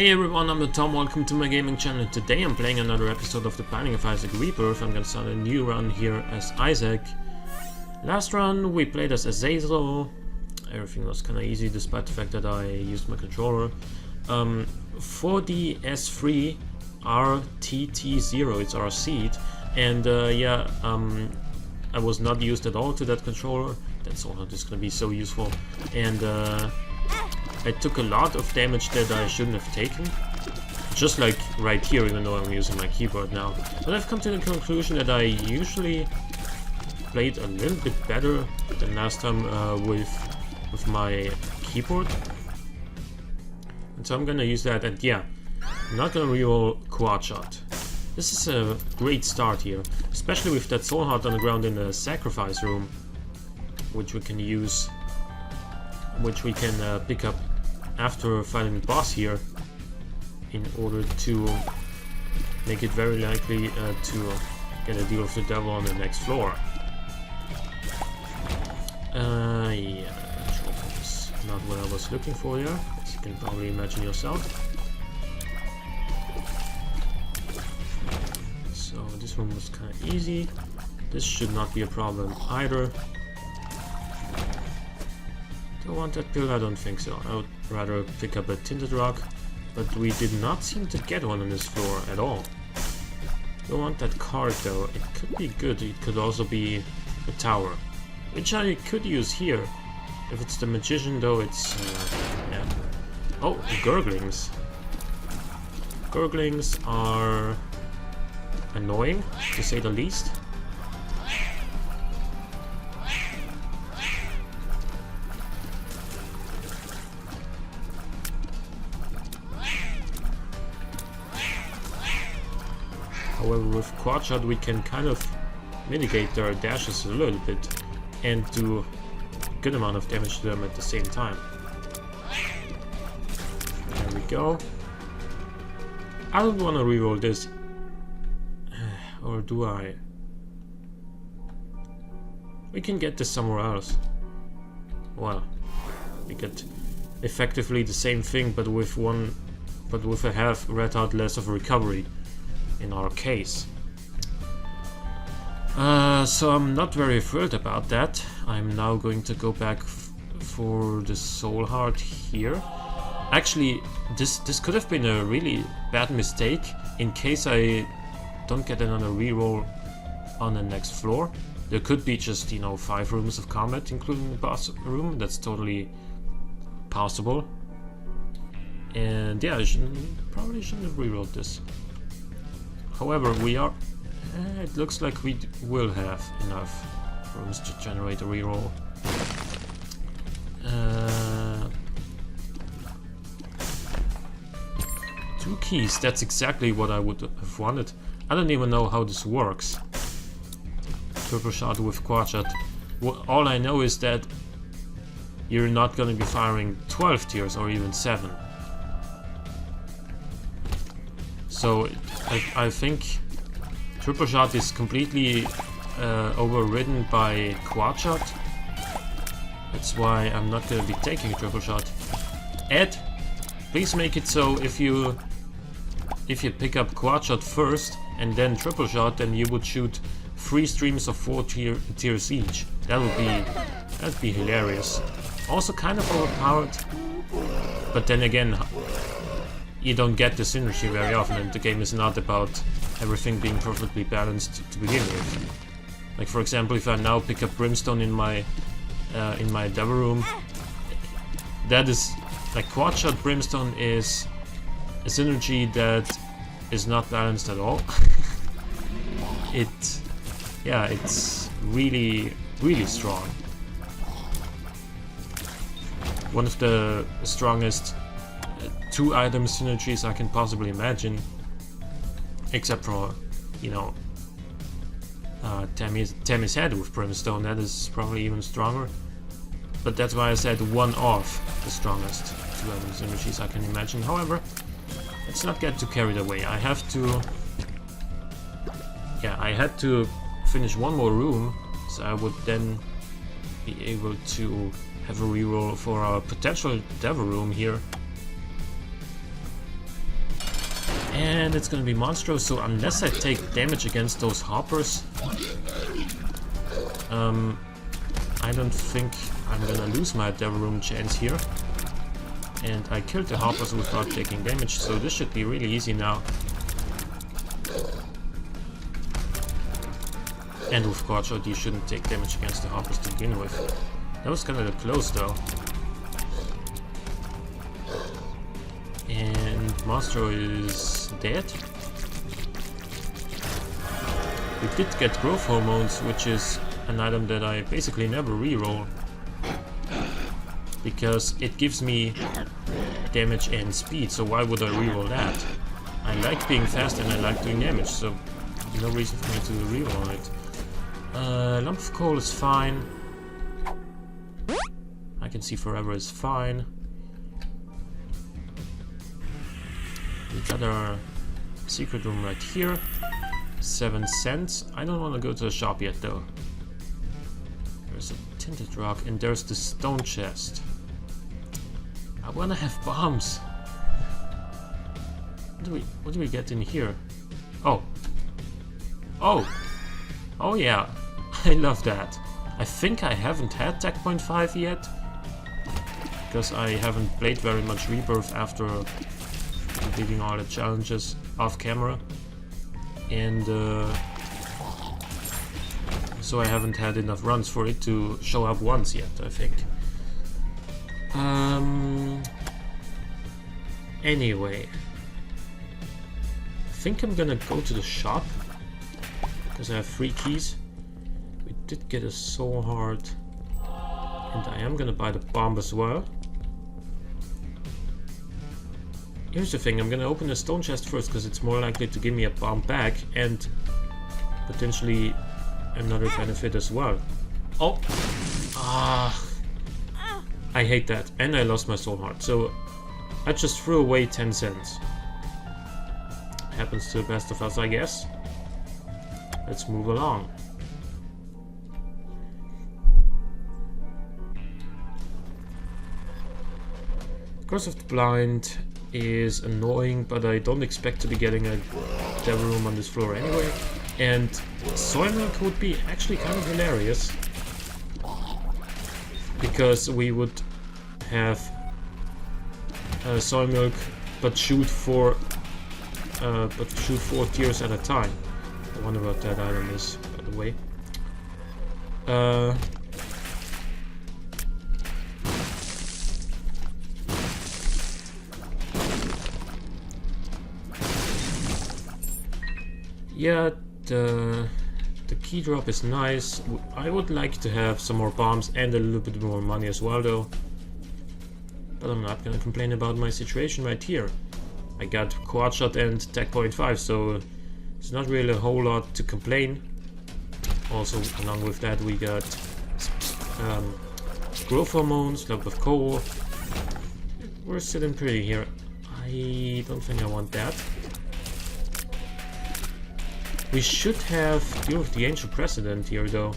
Hey everyone, I'm Tom, welcome to my gaming channel. Today I'm playing another episode of The Binding of Isaac Rebirth. I'm gonna start a new run here as Isaac. Last run we played as Azazel. Everything was kinda easy despite the fact that I used my controller. For the S3 RTT0, it's our seed. And I was not used at all to that controller. That's also just gonna be so useful. And I took a lot of damage that I shouldn't have taken. Just like right here, even though I'm using my keyboard now. But I've come to the conclusion that I usually played a little bit better than last time with my keyboard. And so I'm gonna use that, and yeah, I'm not gonna reroll quad shot. This is a great start here, especially with that soul heart on the ground in the sacrifice room, which we can use, which we can pick up after fighting the boss here, in order to make it very likely to get a deal with the devil on the next floor. Yeah, that's not what I was looking for here, as you can probably imagine yourself. So this one was kind of easy. This should not be a problem either. Do I want that pill? I don't think so. I would rather pick up a tinted rock, but we did not seem to get one on this floor at all. Don't want that card though. It could be good. It could also be a tower, which I could use here. If it's the magician though, it's yeah. Oh, gurglings. Gurglings are annoying, to say the least. However, with quad shot we can kind of mitigate their dashes a little bit and do a good amount of damage to them at the same time. There we go. I don't want to reroll this. Or do I? We can get this somewhere else. Well, we get effectively the same thing, but with a half red heart less of a recovery in our case. So I'm not very thrilled about that. I'm now going to go back for the soul heart here. Actually, this could have been a really bad mistake in case I don't get another reroll on the next floor. There could be just, 5 rooms of combat, including the boss room. That's totally possible. And yeah, I probably shouldn't have rerolled this. However, we are... it looks like we will have enough rooms to generate a reroll. 2 keys, that's exactly what I would have wanted. I don't even know how this works. Triple shot with quad shot. All I know is that you're not going to be firing 12 tiers or even 7. So I think triple shot is completely overridden by quad shot. That's why I'm not going to be taking triple shot. Ed, please make it so if you pick up quad shot first and then triple shot, then you would shoot 3 streams of 4 tiers each. That'd be hilarious. Also kind of overpowered, but then again, you don't get the synergy very often, and the game is not about everything being perfectly balanced to begin with. Like for example, if I now pick up Brimstone in my devil room, that is like quad shot Brimstone is a synergy that is not balanced at all. It's really, really strong. One of the strongest 2 item synergies I can possibly imagine, except for, Tammy's head with Brimstone. That is probably even stronger. But that's why I said one of the strongest 2 item synergies I can imagine. However, let's not get too carried away. I had to finish one more room, so I would then be able to have a reroll for our potential devil room here. And it's gonna be Monstro, so unless I take damage against those hoppers, I don't think I'm gonna lose my Devil Room chance here. And I killed the hoppers without taking damage, so this should be really easy now. And with Quadshot you shouldn't take damage against the hoppers to begin with. That was kind of close though. And Monstro is dead. We did get growth hormones, which is an item that I basically never reroll. Because it gives me damage and speed, so why would I reroll that? I like being fast and I like doing damage, so no reason for me to reroll it. Lump of coal is fine. I can see forever is fine. We got our secret room right here. 7 cents. I don't want to go to the shop yet though. There's a tinted rock and there's the stone chest. I wanna have bombs. What do we get in here? Oh. Oh. Oh yeah. I love that. I think I haven't had Tech Point 5 yet. Because I haven't played very much Rebirth after completing all the challenges off camera. And so I haven't had enough runs for it to show up once yet, I think. Anyway, I think I'm gonna go to the shop because I have 3 keys. We did get a soul heart, and I am gonna buy the bomb as well. Here's the thing, I'm gonna open the stone chest first because it's more likely to give me a bomb back and potentially another benefit as well. Oh! Ah! I hate that, and I lost my soul heart, so I just threw away 10 cents. Happens to the best of us, I guess. Let's move along. Curse of the Blind is annoying, but I don't expect to be getting a Devil Room on this floor anyway. And Soy Milk would be actually kind of hilarious, because we would have Soy Milk, but shoot 4 tiers at a time. I wonder what that item is, by the way. Yeah, the key drop is nice. I would like to have some more bombs and a little bit more money as well though. But I'm not gonna complain about my situation right here. I got Quad Shot and Tech Point 5, so it's not really a whole lot to complain. Also, along with that we got growth hormones, lump of coal. We're sitting pretty here. I don't think I want that. We should have Deal with the Ancient Precedent here though,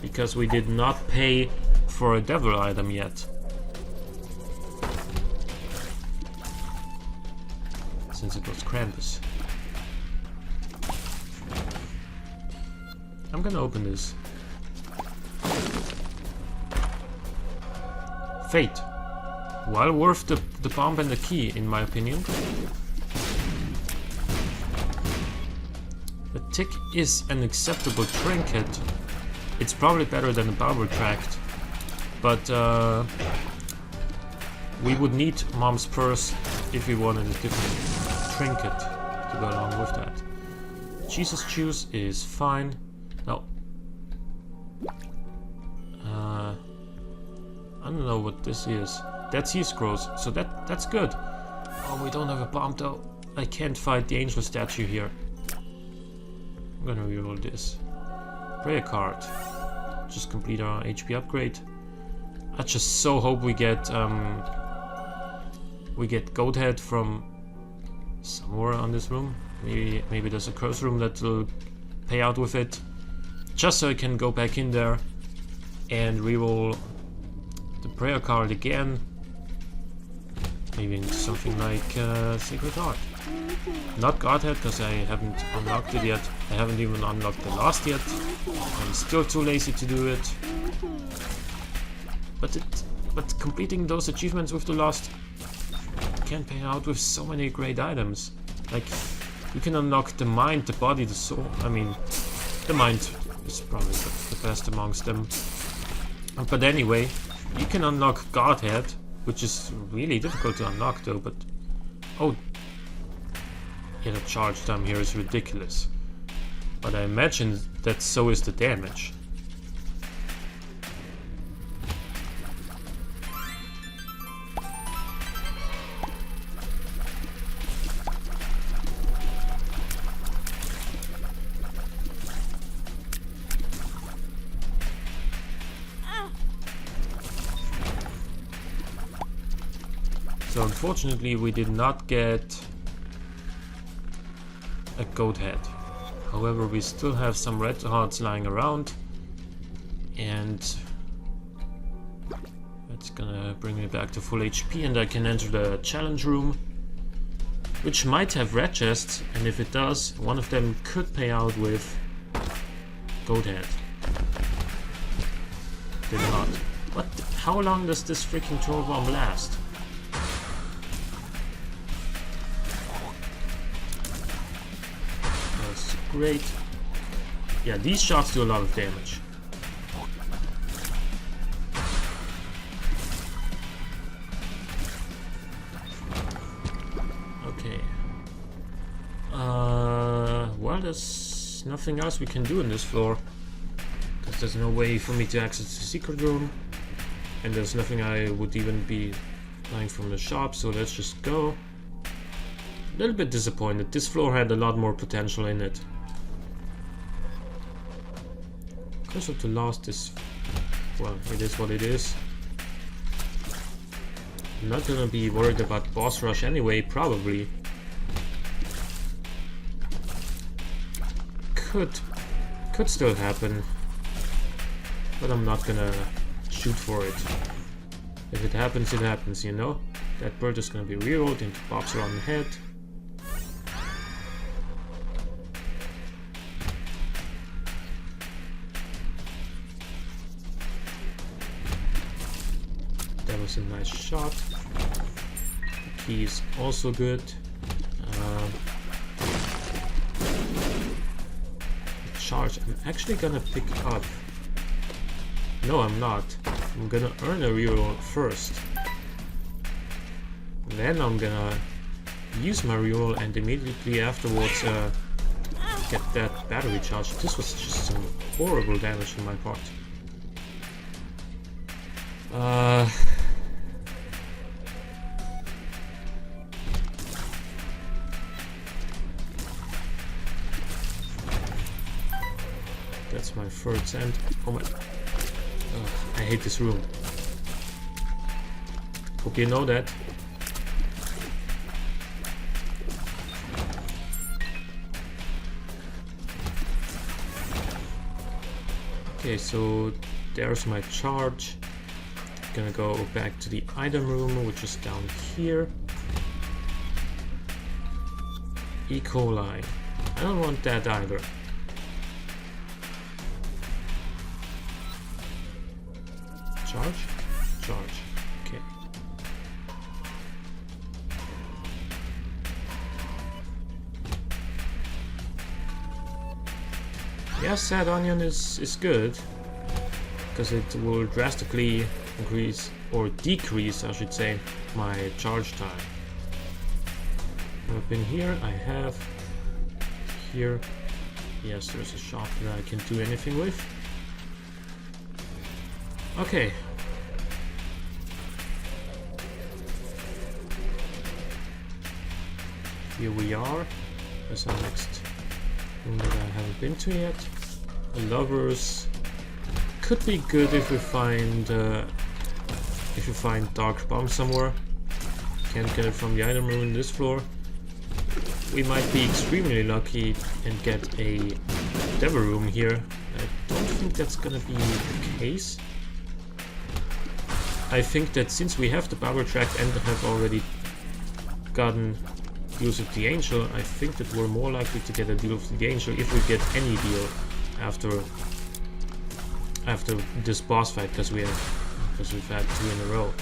because we did not pay for a devil item yet. Since it was Krampus. I'm gonna open this. Fate. Well worth the bomb and the key, in my opinion. The tick is an acceptable trinket. It's probably better than a Barber Tract, but we would need Mom's Purse if we wanted a different trinket to go along with that. Jesus Juice is fine. No. I don't know what this is. That's Sea Scrolls, so that's good. Oh, we don't have a bomb though. I can't fight the angel statue here. I'm gonna reroll this. Prayer card. Just complete our HP upgrade. I just so hope we get Goat Head from somewhere on this room. Maybe there's a curse room that will pay out with it. Just so I can go back in there and reroll the prayer card again. Maybe into something like Sacred Heart. Not Godhead, because I haven't unlocked it yet. I haven't even unlocked the last yet. I'm still too lazy to do it. But completing those achievements with the last can pay out with so many great items. Like, you can unlock the mind, the body, the soul. I mean, the mind is probably the best amongst them. But anyway, you can unlock Godhead, which is really difficult to unlock though, but... Oh, yeah, the charge time here is ridiculous. But I imagine that so is the damage. So unfortunately we did not get a goat head. However, we still have some red hearts lying around, and that's gonna bring me back to full HP, and I can enter the challenge room, which might have red chests, and if it does, one of them could pay out with goat head. Did not. What? How long does this freaking troll bomb last? Great. Yeah, these shots do a lot of damage. Okay. Well, there's nothing else we can do in this floor. Because there's no way for me to access the secret room. And there's nothing I would even be buying from the shop, so let's just go. A little bit disappointed. This floor had a lot more potential in it. Curse of the Lost is, well, it is what it is. I'm not gonna be worried about boss rush anyway, probably. Could still happen, but I'm not gonna shoot for it. If it happens, you know? That bird is gonna be rerolled into pops around the head. That was a nice shot. The key is also good. The charge I'm actually gonna pick up. No, I'm not. I'm gonna earn a reroll first. Then I'm gonna use my reroll and immediately afterwards get that battery charge. This was just some horrible damage on my part. That's my third send. Oh my... I hate this room. Hope you know that. Okay, so there's my charge. Gonna go back to the item room, which is down here. E. coli. I don't want that either. Charge? Charge. Okay. Yeah, sad onion is good, because it will drastically increase, or decrease I should say, my charge time. Up in here I have here, yes, there's a shop that I can do anything with. Okay. Here we are. There's our next room that I haven't been to yet. The lovers could be good if we find dark bomb somewhere. Can't get it from the item room in this floor. We might be extremely lucky and get a devil room here. I don't think that's gonna be the case. I think that since we have the power track and have already gotten deals with the Angel, I think that we're more likely to get a deal with the Angel if we get any deal after this boss fight, because we've had 2 in a row.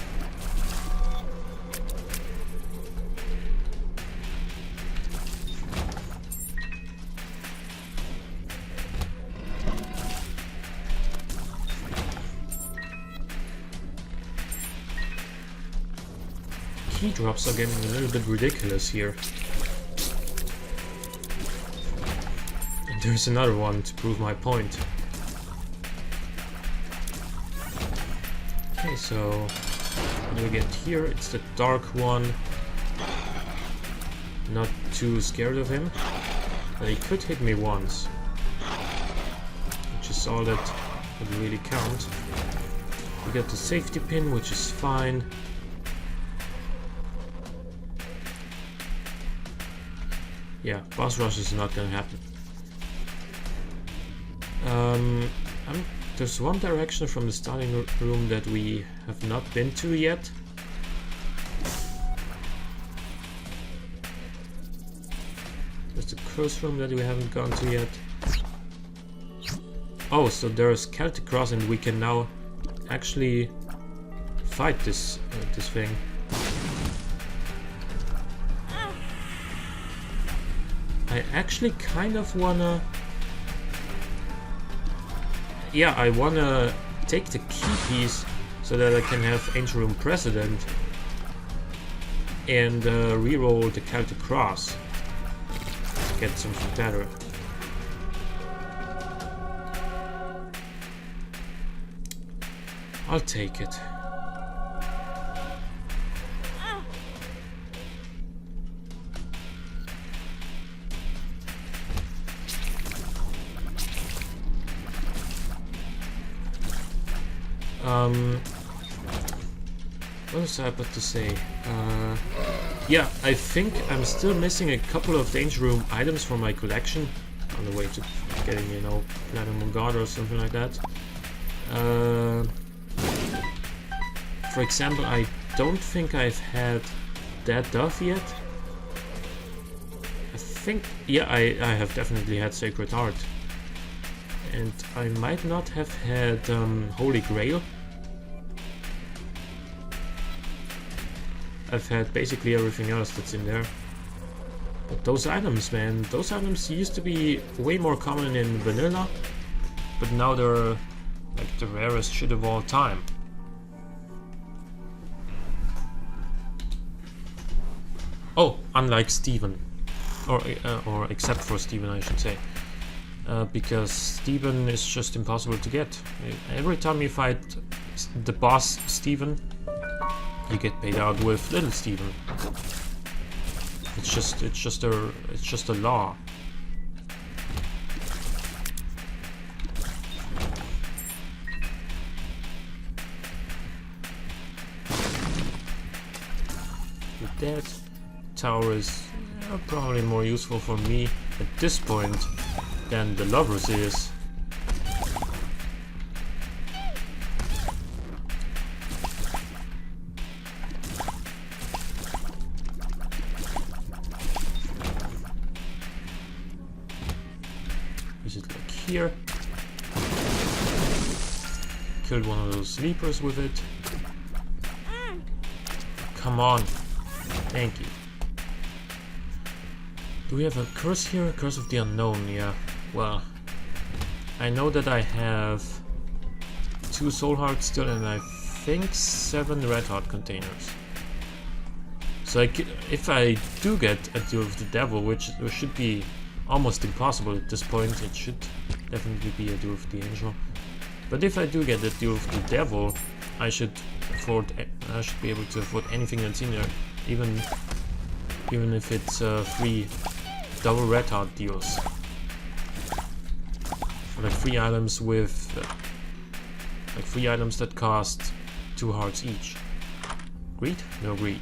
Key drops are getting a little bit ridiculous here. And there's another one to prove my point. Okay, so what do we get here? It's the dark one. Not too scared of him, but he could hit me once, which is all that would really count. We get the safety pin, which is fine. Yeah, boss rush is not gonna happen. There's one direction from the starting room that we have not been to yet. There's the curse room that we haven't gone to yet. Oh, so there's Celtic Cross, and we can now actually fight this thing. I actually kind of wanna... Yeah, I wanna take the key piece so that I can have Angel Room Precedent and reroll the Celtic Cross to get something better. I'll take it. What was I about to say? Yeah, I think I'm still missing a couple of Danger Room items from my collection on the way to getting, you know, Platinum God or something like that. For example, I don't think I've had that Dove yet. I think, yeah, I have definitely had Sacred Heart. And I might not have had Holy Grail. I've had basically everything else that's in there. But those items, man, those items used to be way more common in vanilla, but now they're like the rarest shit of all time. Oh, unlike Steven. Or except for Steven, I should say. Because Steven is just impossible to get. Every time you fight the boss Steven, you get paid out with little Steven. It's just a law. With that, tower is probably more useful for me at this point than the Lovers is. Is it like here? Killed one of those sleepers with it. Come on. Thank you. Do we have a curse here? A curse of the unknown, yeah. Well, I know that I have 2 soul hearts still, and I think 7 red heart containers. So if I do get a deal with the devil, which should be almost impossible at this point, it should definitely be a deal with the angel. But if I do get a deal with the devil, I should be able to afford anything that's in there, even if it's 3 double red heart deals. Like 3 items with like 3 items that cost 2 hearts each. Greed? No greed.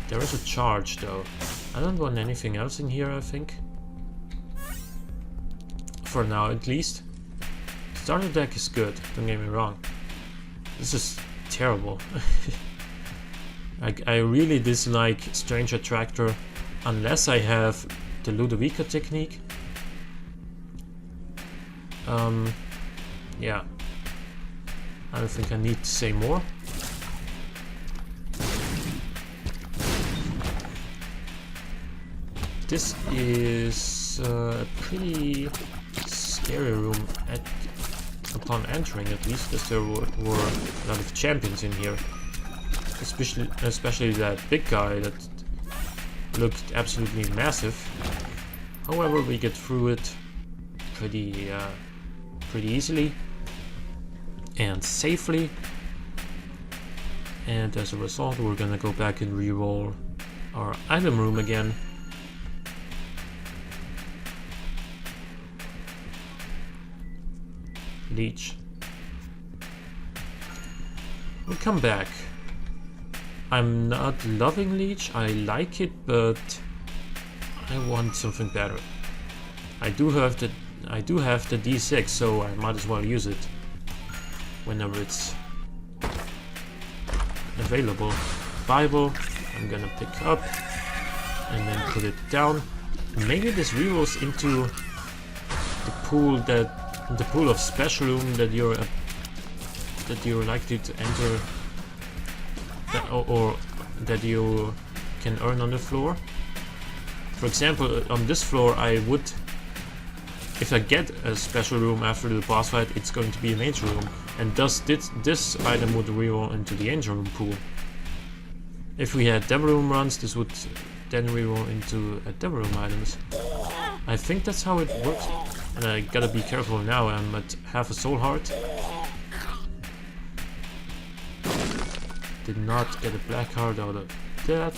There is a charge though. I don't want anything else in here, I think. For now at least. Starter deck is good, don't get me wrong. This is terrible. I really dislike Strange Attractor unless I have the Ludovica technique. Yeah. I don't think I need to say more. This is a pretty scary room upon entering, at least, as there were a lot of champions in here. Especially that big guy that looked absolutely massive. However, we get through it pretty easily and safely. And as a result, we're gonna go back and re-roll our item room again. Leech. We'll come back. I'm not loving Leech, I like it, but I want something better. I do have the D6, so I might as well use it whenever it's available. Bible, I'm gonna pick up and then put it down. Maybe this rerolls into the pool of special room that you're likely to enter, or that you can earn on the floor. For example, on this floor, I would, if I get a special room after the boss fight, it's going to be an angel room, and thus this item would reroll into the angel room pool. If we had devil room runs, this would then reroll into devil room items. I think that's how it works, and I gotta be careful now. I'm at half a soul heart. Did not get a black heart out of that.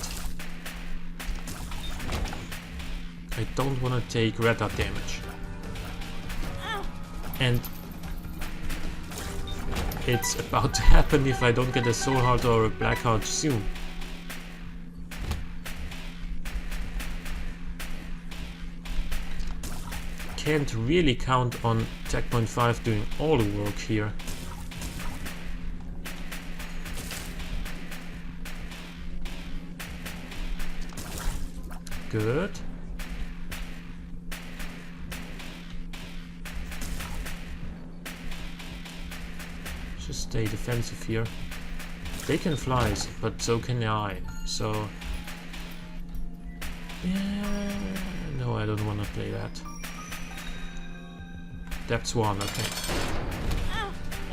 I don't want to take red dot damage. And it's about to happen if I don't get a soul heart or a black heart soon. Can't really count on Checkpoint 5 doing all the work here. Good. Just stay defensive here. They can fly, but so can I. So yeah, no, I don't want to play that. That's one, okay.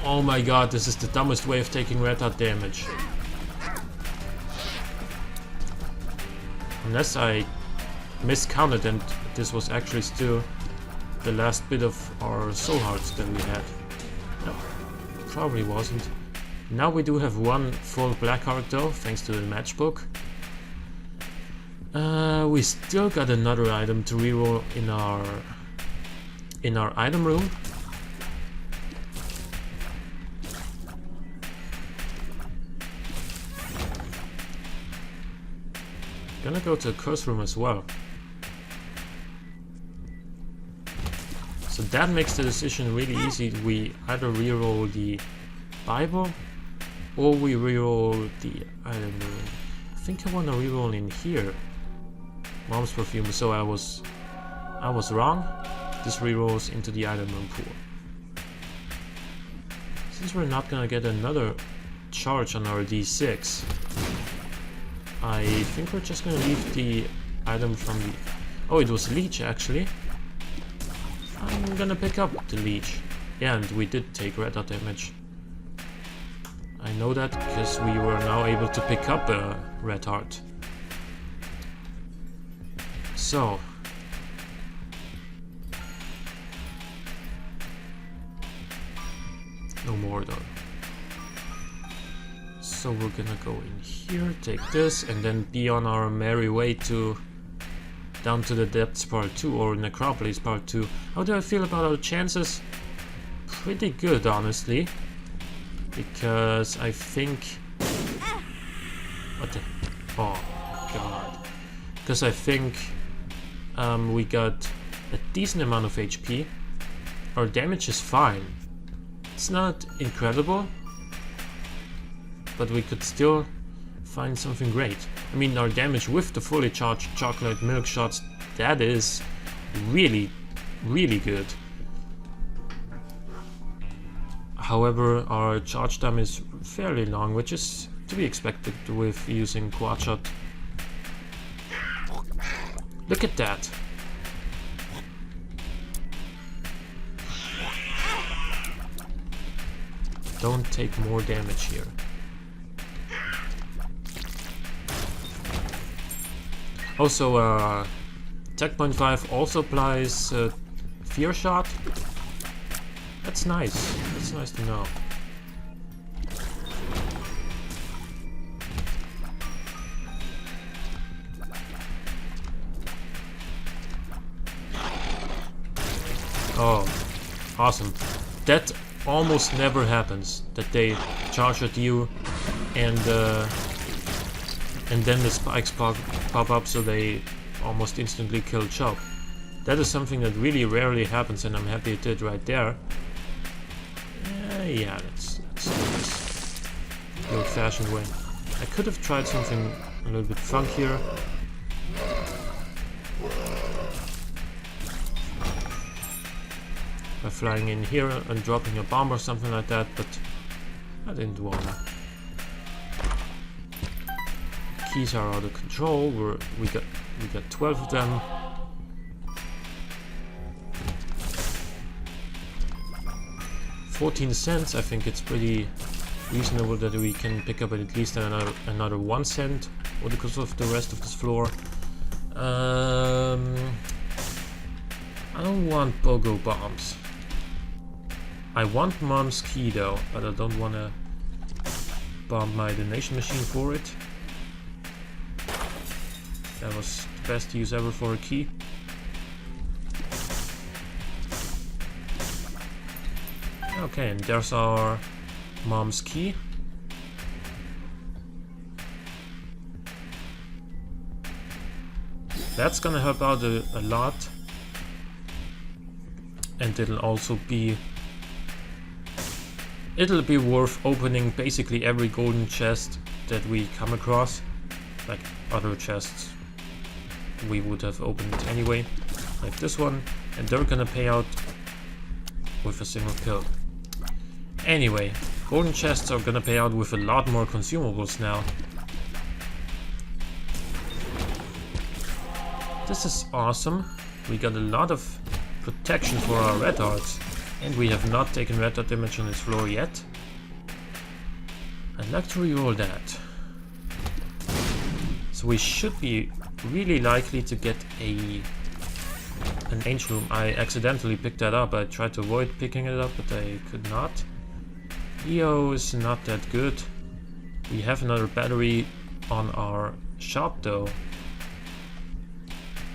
Oh my god, this is the dumbest way of taking red dot damage. Unless I miscounted and this was actually still the last bit of our soul hearts that we had. No, probably wasn't. Now we do have one full black heart though, thanks to the matchbook. We still got another item to reroll in our item room. Gonna go to the curse room as well. So that makes the decision really easy. We either reroll the Bible or we reroll the item room. I think I want to reroll in here. Mom's perfume. So I was wrong. This rerolls into the item room pool. Since we're not gonna get another charge on our D6, I think we're just gonna leave the item from the... Oh, it was Leech actually. I'm gonna pick up the Leech. Yeah, and we did take red dot damage. I know that because we were now able to pick up a red heart. So... no more though. So we're gonna go in here, take this, and then be on our merry way to down to the depths part 2 or necropolis part 2. How do I feel about our chances? Pretty good, honestly, because I think what the oh god, because I think we got a decent amount of HP. Our damage is fine. It's not incredible, but we could still find something great. I mean, our damage with the fully charged chocolate milk shots, that is really, really good. However, our charge time is fairly long, which is to be expected with using quad shot. Look at that! Don't take more damage here. Also, Tech Point 5 also applies Fear Shot. That's nice. That's nice to know. Oh, awesome. That almost never happens, that they charge at you and then the spikes pop up so they almost instantly kill Chop. That is something that really rarely happens, and I'm happy it did right there. Yeah, that's nice. The old-fashioned way. I could have tried something a little bit funkier. By flying in here and dropping a bomb or something like that, but I didn't wanna. Keys are out of control. We got 12 of them. $0.14. I think it's pretty reasonable that we can pick up at least another 1 cent because of the rest of this floor. I don't want pogo bombs. I want Mom's key though, but I don't want to bomb my donation machine for it. That was the best use ever for a key. Okay, and there's our Mom's key. That's gonna help out a lot. And it'll be worth opening basically every golden chest that we come across. Like other chests we would have opened anyway. Like this one. And they're gonna pay out with a single kill. Anyway, golden chests are gonna pay out with a lot more consumables now. This is awesome. We got a lot of protection for our red hearts. And we have not taken red dot damage on this floor yet. I'd like to reroll that. So we should be really likely to get an Angel Room. I accidentally picked that up. I tried to avoid picking it up, but I could not. EO is not that good. We have another battery on our shop though.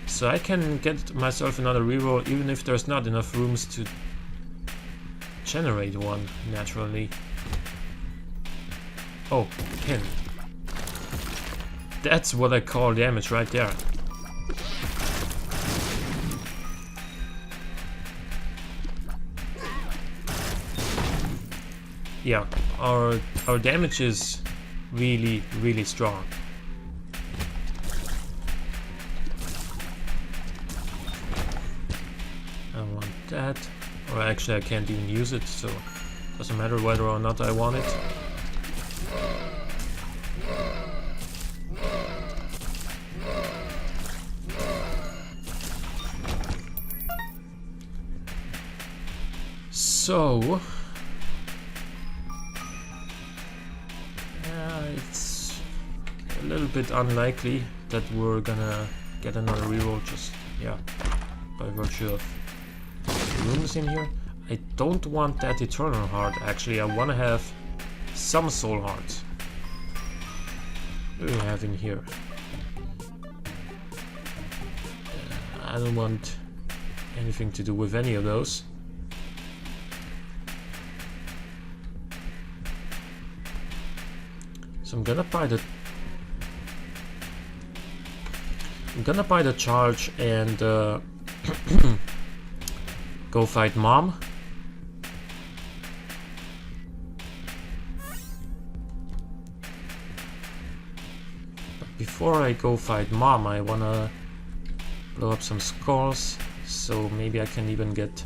So I can get myself another reroll even if there's not enough rooms to generate one naturally. Oh, pin. That's what I call damage right there. Yeah, our damage is really, really strong. I want that. Or actually I can't even use it, so doesn't matter whether or not I want it. So it's a little bit unlikely that we're gonna get another reroll just by virtue of rooms in here. I don't want that eternal heart actually. I want to have some soul hearts. What do we have in here? I don't want anything to do with any of those. So I'm gonna buy the charge and go fight Mom. before I go fight Mom, I wanna blow up some skulls, so maybe I can even get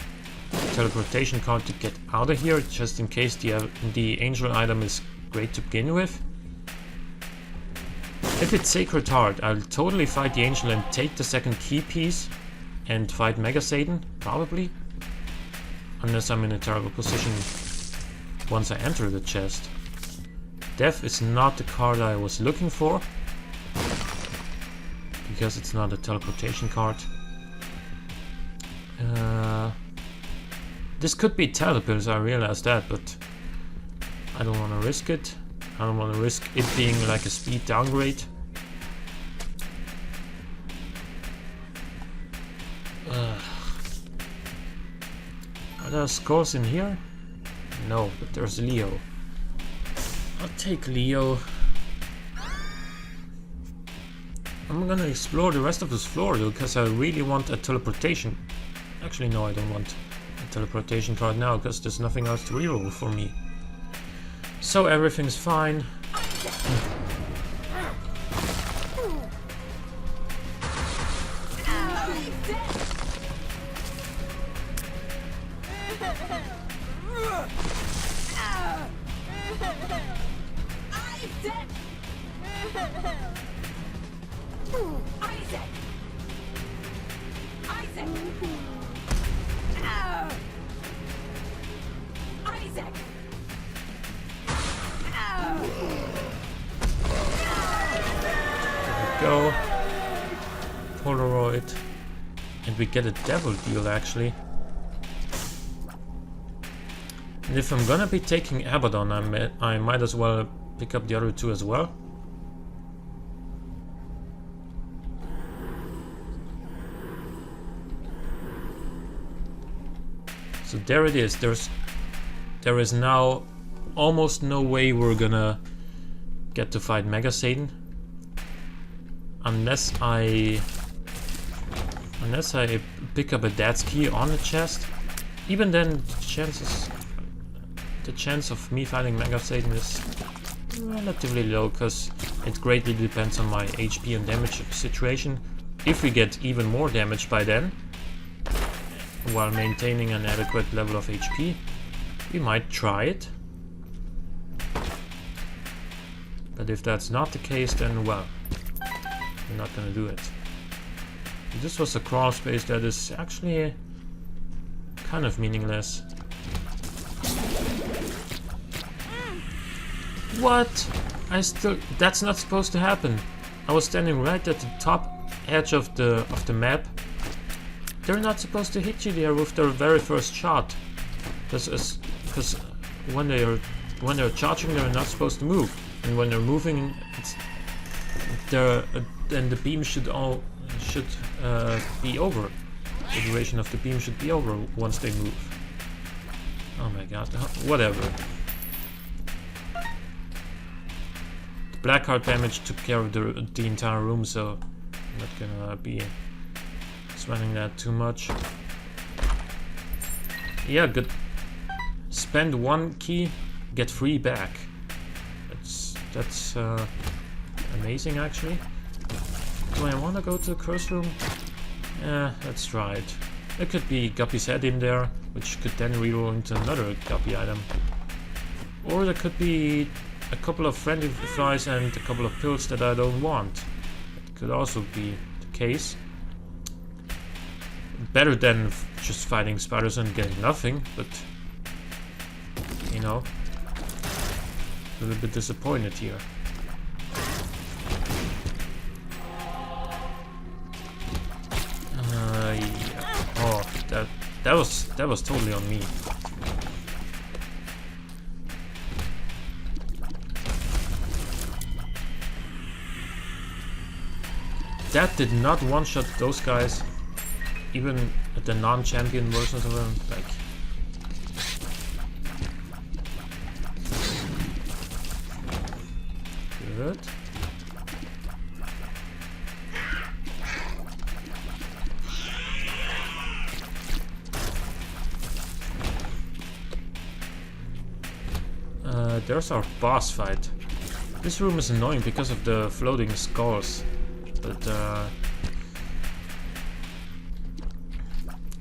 a teleportation card to get out of here, just in case the angel item is great to begin with. If it's Sacred Heart, I'll totally fight the angel and take the second key piece and fight Mega Satan, probably. Unless I'm in a terrible position once I enter the chest. Death is not the card I was looking for, because it's not a teleportation card. This could be Telepills, I realize that, but I don't want to risk it. I don't want to risk it being like a speed downgrade. Are there scores in here? No, but there's Leo. I'll take Leo. I'm gonna explore the rest of this floor though, because I really want a teleportation. Actually, no, I don't want a teleportation card now, because there's nothing else to reroll for me. So everything's fine. Go. Polaroid. And we get a devil deal actually. And if I'm gonna be taking Abaddon, I might as well pick up the other two as well. So there it is. There is now almost no way we're gonna get to fight Mega Satan. Unless I pick up a Dad's Key on the chest. Even then, the chance of me fighting Mega Satan is relatively low, because it greatly depends on my HP and damage situation. If we get even more damage by then, while maintaining an adequate level of HP, we might try it. But if that's not the case, then well, we're not gonna do it. This was a crawl space that is actually kind of meaningless. What? That's not supposed to happen. I was standing right at the top edge of the map. They're not supposed to hit you there with their very first shot. Because when they're charging, they're not supposed to move. And when they're moving, then the beam should be over. The duration of the beam should be over once they move. Oh my god, whatever. The black heart damage took care of the entire room, so I'm not gonna be spending that too much. Yeah, good. Spend one key, get 3 back. That's amazing actually. Do I want to go to the curse room? Yeah, let's try it. There could be Guppy's head in there, which could then reroll into another Guppy item. Or there could be a couple of friendly flies and a couple of pills that I don't want. That could also be the case. Better than just fighting spiders and getting nothing, but you know, a little bit disappointed here. Yeah. Oh, that was totally on me. That did not one-shot those guys, even the non-champion versions of them. Like, good. There's our boss fight. This room is annoying because of the floating skulls, but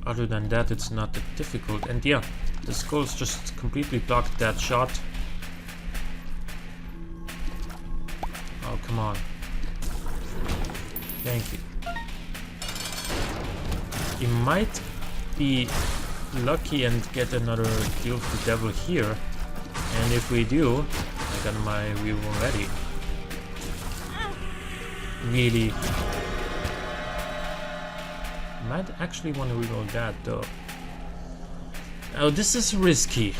other than that it's not that difficult. And yeah, the skulls just completely blocked that shot. Oh, come on. Thank you. You might be lucky and get another kill of the devil here. And if we do, I got my reroll ready. Really. Might actually want to reroll that though. Oh, this is risky.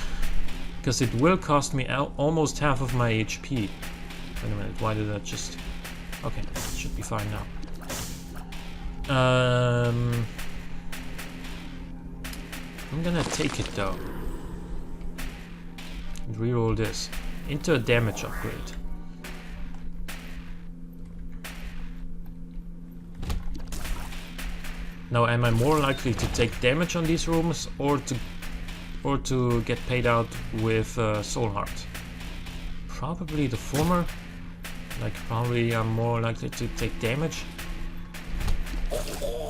Because it will cost me almost half of my HP. Wait a minute, why did that just... Okay, it should be fine now. I'm gonna take it though. And reroll this into a damage upgrade. Now, am I more likely to take damage on these rooms or to get paid out with Soul Heart? Probably the former. Like, probably I'm more likely to take damage.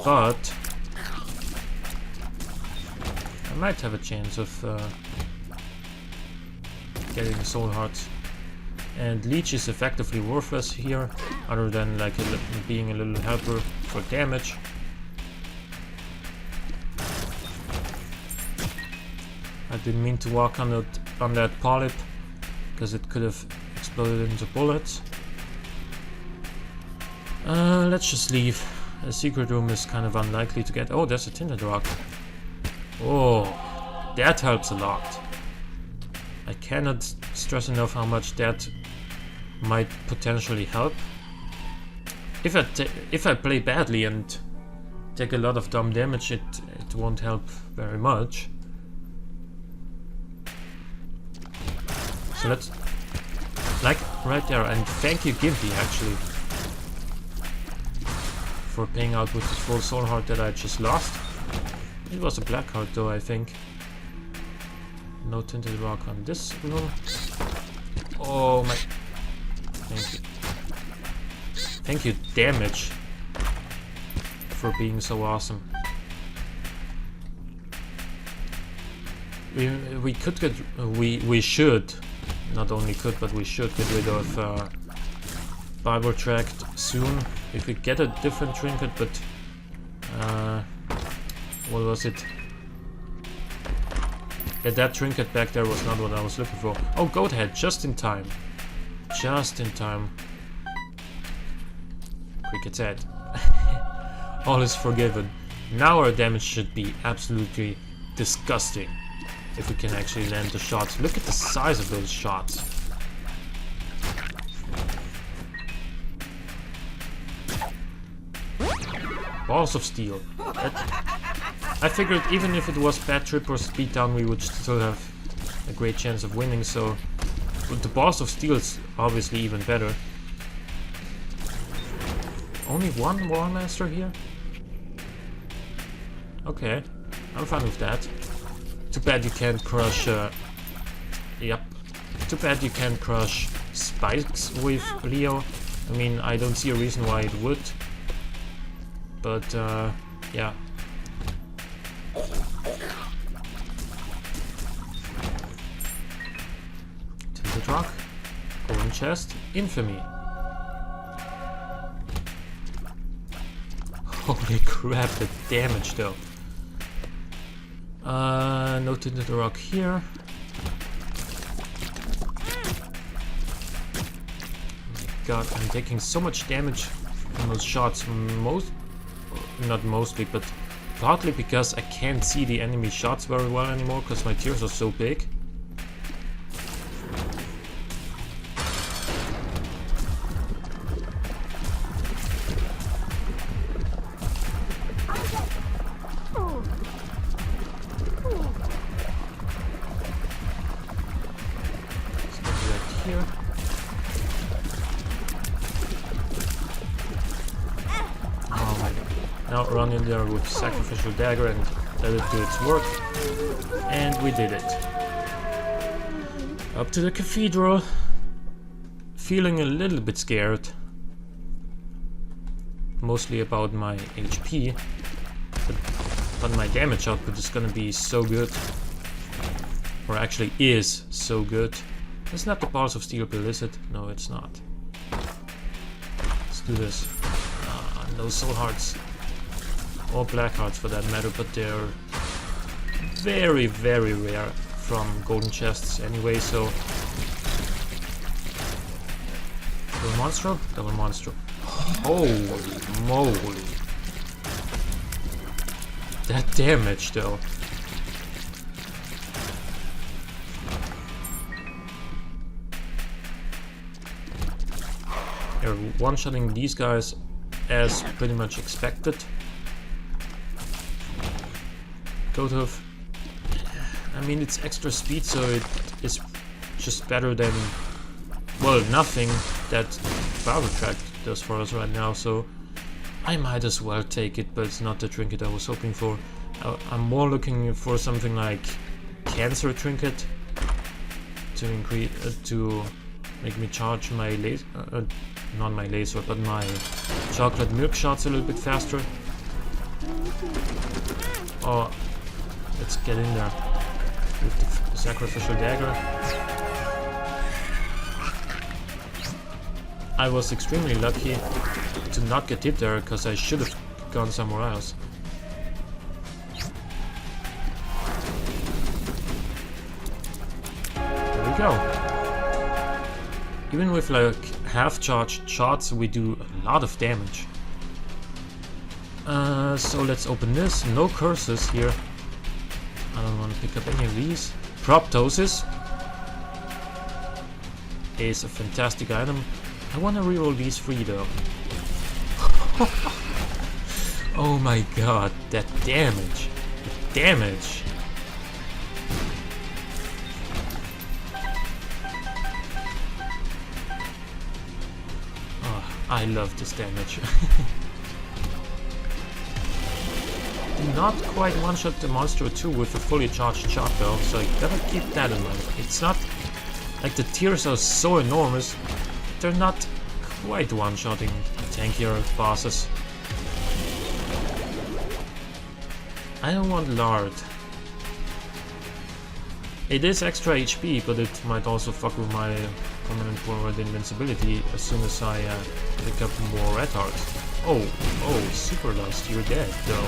But I might have a chance of getting Soul Heart. And Leech is effectively worthless here, other than like being a little helper for damage. I didn't mean to walk on that polyp, because it could have exploded into bullets. Let's just leave. A secret room is kind of unlikely to get. Oh, there's a tinted rock. Oh, that helps a lot. I cannot stress enough how much that might potentially help. If I play badly and take a lot of dumb damage, it won't help very much. So let's, like right there, and thank you Gimpy actually for paying out with the full soul heart that I just lost. It was a black heart though, I think. No tinted rock on this room. Oh my, thank you. Thank you damage for being so awesome. We could get, we should, not only could, but we should get rid of Bible Tract soon. If we get a different trinket, but what was it? Yeah, that trinket back there was not what I was looking for. Oh, goat head, just in time. Just in time. Cricket's head. All is forgiven. Now our damage should be absolutely disgusting. If we can actually land the shots. Look at the size of those shots. Balls of steel. I figured even if it was bad trip or speed down, we would still have a great chance of winning, so with the balls of steel is obviously even better. Only one War Master here? Okay, I'm fine with that. Too bad you can't crush yep. Too bad you can't crush spikes with Leo. I mean, I don't see a reason why it would. But yeah. Tinted rock, golden chest, infamy. Holy crap, the damage though. No tinted rock here. Oh my god, I'm taking so much damage from those shots. Not mostly, but partly because I can't see the enemy shots very well anymore because my tears are so big. Now run in there with sacrificial dagger and let it do its work. And we did it. Up to the cathedral. feeling a little bit scared. Mostly about my HP. But my damage output is gonna be so good. Or actually is so good. It's not the Balls of Steel Bill, is it? No, it's not. Let's do this. No soul hearts. Or black hearts for that matter, but they're very, very rare from golden chests anyway, so... Double monstro? Double monstro. Holy moly. That damage though. They're one-shotting these guys as pretty much expected. Goathoof. I mean, it's extra speed, so it is just better than, well, nothing that Barber Track does for us right now, so I might as well take it, but it's not the trinket I was hoping for. I'm more looking for something like Cancer Trinket to increase, to make me charge my laser, not my laser, but my chocolate milk shots a little bit faster. Oh, let's get in there with the sacrificial dagger. I was extremely lucky to not get hit there, because I should have gone somewhere else. There we go. Even with like half-charged shots, we do a lot of damage. So let's open this. No curses here. I don't want to pick up any of these. Proptosis is a fantastic item. I want to reroll these 3 though. Oh my god, that damage. The damage. Oh, I love this damage. Do not quite one-shot the monster 2 with a fully charged shot though, so you gotta keep that in mind. It's not like the tiers are so enormous, they're not quite one-shotting tankier bosses. I don't want lard. It is extra HP, but it might also fuck with my permanent forward invincibility as soon as I pick up more red hearts. Oh, super lust, you're dead though.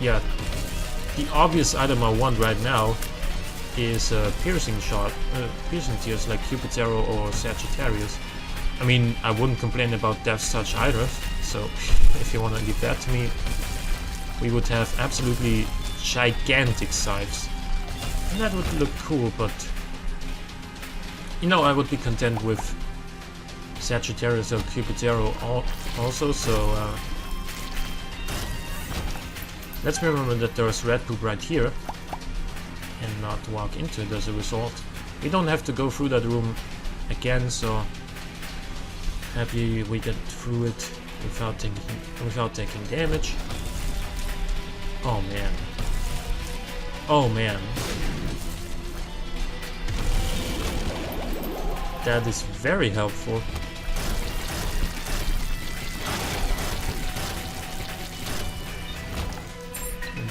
Yeah, the obvious item I want right now is piercing shot, piercing tears like Cupid's arrow or Sagittarius. I mean, I wouldn't complain about Death's Touch either, so if you want to leave that to me, we would have absolutely gigantic scythes. And that would look cool, but you know, I would be content with Sagittarius or Cupid's arrow also, so let's remember that there's red poop right here and not walk into it as a result. We don't have to go through that room again, so happy we get through it without taking damage. Oh man. Oh man. That is very helpful.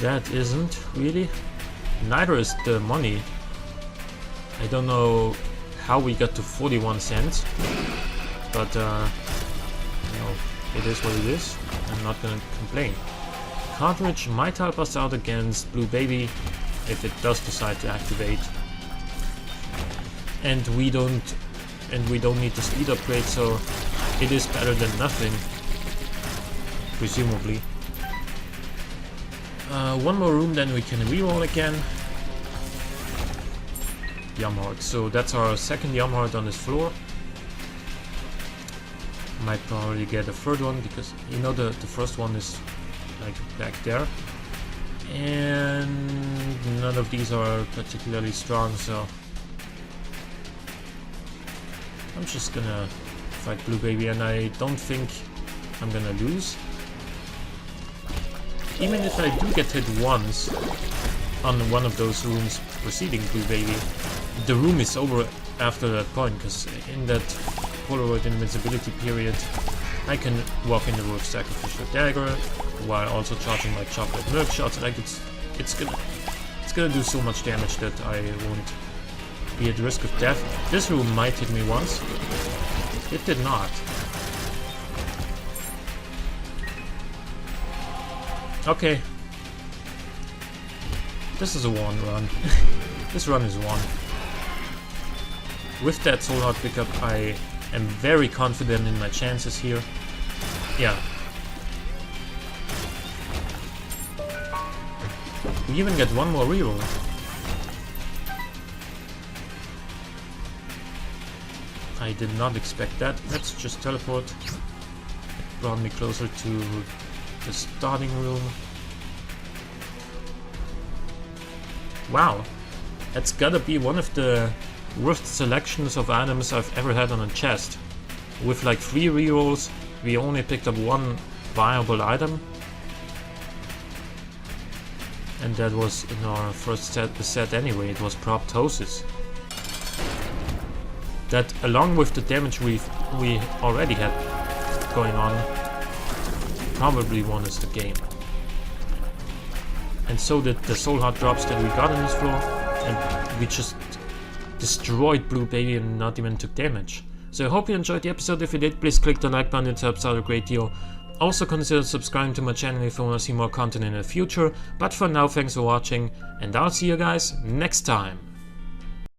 That isn't really. Neither is the money. I don't know how we got to 41 cents, but you know, it is what it is. I'm not gonna complain. Cartridge might help us out against Blue Baby if it does decide to activate, and we don't need the speed upgrade, so it is better than nothing, presumably. One more room, then we can reroll again. Yamhart. So that's our second Yamhart on this floor. Might probably get a third one because you know the first one is like back there, and none of these are particularly strong, so I'm just gonna fight Blue Baby, and I don't think I'm gonna lose. Even if I do get hit once on one of those rooms preceding Blue Baby, the room is over after that point, because in that Polaroid invincibility period I can walk in the roof, sacrificial dagger, while also charging my chocolate milk shots. Like it's gonna do so much damage that I won't be at risk of death. This room might hit me once. It did not. Okay. This is a one run. This run is one. With that soul heart pickup, I am very confident in my chances here. Yeah. We even get one more reroll. I did not expect that. Let's just teleport. It brought me closer to the starting room. Wow, that's gotta be one of the worst selections of items I've ever had on a chest. With like 3 rerolls, we only picked up 1 viable item. And that was in our first set anyway, it was Proptosis. That, along with the damage we already had going on, probably won us the game. And so did the soul heart drops that we got on this floor, and we just destroyed Blue Baby and not even took damage. So I hope you enjoyed the episode. If you did, please click the like button, it helps out a great deal. Also consider subscribing to my channel if you want to see more content in the future. But for now, thanks for watching, and I'll see you guys next time.